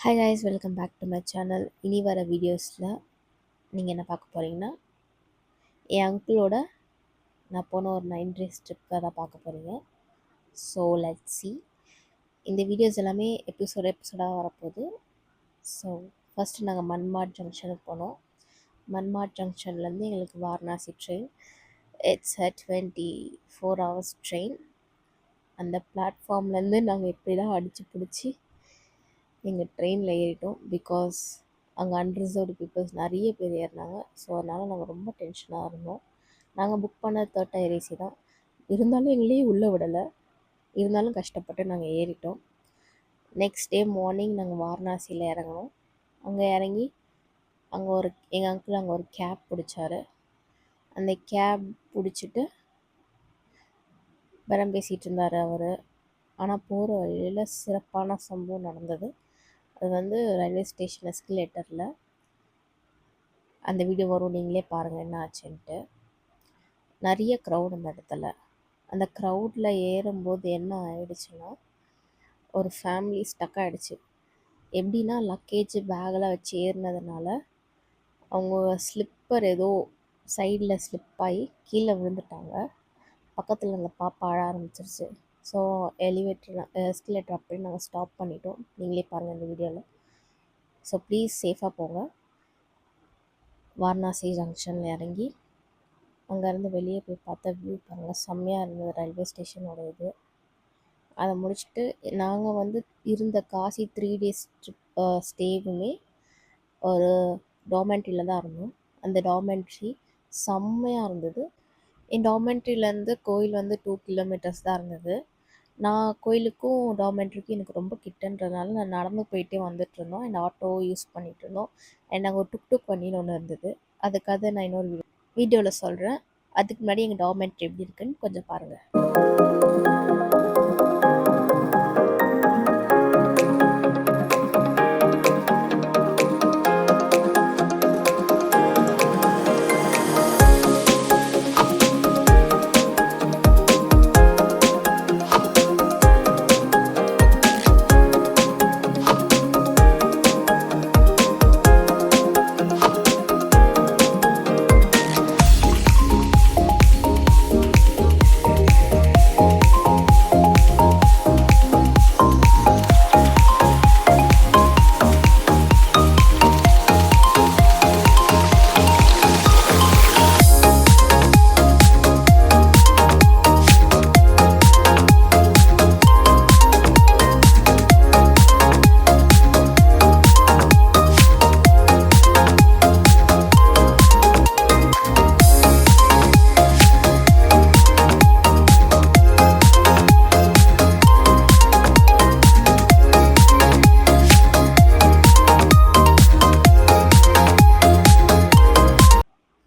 Hi guys, welcome back to my channel. இனி வர வீடியோஸில் நீங்கள் என்ன பார்க்க போகிறீங்கன்னா, என் அங்கிளோட நான் போன ஒரு 9 டேஸ் ட்ரிப்பை தான் பார்க்க போகிறீங்க. So let's see. இந்த வீடியோஸ் எல்லாமே எபிசோடாக வரப்போகுது. ஸோ ஃபஸ்ட்டு நாங்கள் மன்மாட் ஜங்ஷனுக்கு போனோம். மன்மாட் ஜங்ஷன்லேருந்து எங்களுக்கு Varanasi train. It's a 24 hours train. அந்த பிளாட்ஃபார்ம்லேருந்து நாங்கள் எப்படி தான் அடித்து பிடிச்சி எங்கள் ட்ரெயினில் ஏறிட்டோம். பிகாஸ் அங்கே அன்ரிசர்வ்டு பீப்புள்ஸ் நிறைய பேர் ஏறினாங்க. ஸோ அதனால் நாங்கள் ரொம்ப டென்ஷனாக இருந்தோம். நாங்கள் புக் பண்ண 3rd tier AC தான். இருந்தாலும் எங்களையும் உள்ளே விடலை. இருந்தாலும் கஷ்டப்பட்டு நாங்கள் ஏறிட்டோம். நெக்ஸ்ட் டே மார்னிங் நாங்கள் வாரணாசியில் இறங்கினோம். அங்கே இறங்கி எங்கள் அங்கிள் அங்கே ஒரு கேப் பிடிச்சாரு. அந்த கேப் பிடிச்சிட்டு பேரம் பேசிகிட்டு இருந்தார் அவர். ஆனால் போகிற வழியில் சிறப்பான சம்பவம் நடந்தது. அது வந்து ரயில்வே ஸ்டேஷன் எஸ்கலேட்டரில் அந்த வீடியோ வரும், நீங்களே பாருங்கள் என்ன ஆச்சுன்ட்டு. நிறைய க்ரௌட் அந்த இடத்துல. அந்த க்ரௌடில் ஏறும்போது என்ன ஆயிடுச்சுன்னா, ஒரு ஃபேமிலி ஸ்டக் ஆகிடுச்சு. எப்படின்னா லக்கேஜ் பேக்கெலாம் வச்சு ஏறினதுனால அவங்க ஸ்லிப்பர் ஏதோ சைடில் ஸ்லிப் ஆகி கீழே விழுந்துட்டாங்க. பக்கத்தில் அந்த பாப்பா அழ ஆரம்பிச்சிருச்சு. ஸோ எஸ்கலேட்டர் அப்படியே நாங்கள் ஸ்டாப் பண்ணிட்டோம். நீங்களே பாருங்கள் இந்த வீடியோவில். ஸோ ப்ளீஸ் சேஃபாக போங்க. வாரணாசி ஜங்ஷனில் இறங்கி அங்கேருந்து வெளியே போய் பார்த்தா வியூ பாருங்கள், செம்மையாக இருந்தது ரயில்வே ஸ்டேஷனோட இது. அதை முடிச்சுட்டு நாங்கள் வந்து இருந்த காசி 3 days ட்ரிப் ஸ்டேவுமே ஒரு டாமெண்ட்ரியில் தான் இருந்தோம். அந்த டாமெண்ட்ரி செம்மையாக இருந்தது. என் டாமெண்ட்ரியிலேருந்து கோயில் வந்து 2 kilometers தான் இருந்தது. நான் கோயிலுக்கும் டாமெண்ட்ரிக்கும் எனக்கு ரொம்ப கிட்டன்றதுனால நான் நடந்து போயிட்டே வந்துட்டுருந்தோம். அண்ட் ஆட்டோ யூஸ் பண்ணிகிட்டு இருந்தோம். அண்ட் நாங்கள் ஒரு டுக் வண்டின்னு ஒன்று இருந்தது. அதுக்காக நான் இன்னொரு வீடியோவில் சொல்கிறேன். அதுக்கு முன்னாடி எங்கள் டாமெண்ட்ரி எப்படி இருக்குன்னு கொஞ்சம் பாருங்கள்.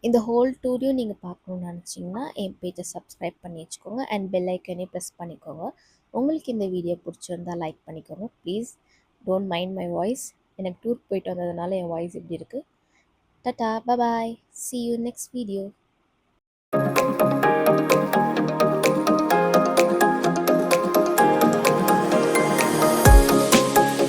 இந்த ஹோல் டூரையும் நீங்கள் பார்க்கணுன்னு நினச்சிங்கன்னா என் பேஜை சப்ஸ்கிரைப் பண்ணி வச்சுக்கோங்க. அண்ட் பெல் ஐக்கனே ப்ரெஸ் பண்ணிக்கோங்க. உங்களுக்கு இந்த வீடியோ பிடிச்சிருந்தா லைக் பண்ணிக்கோங்க please. Don't mind my voice. எனக்கு டூர் போயிட்டு வந்ததுனால என் வாய்ஸ் இப்படி இருக்குது. Tata, bye bye, see you next video.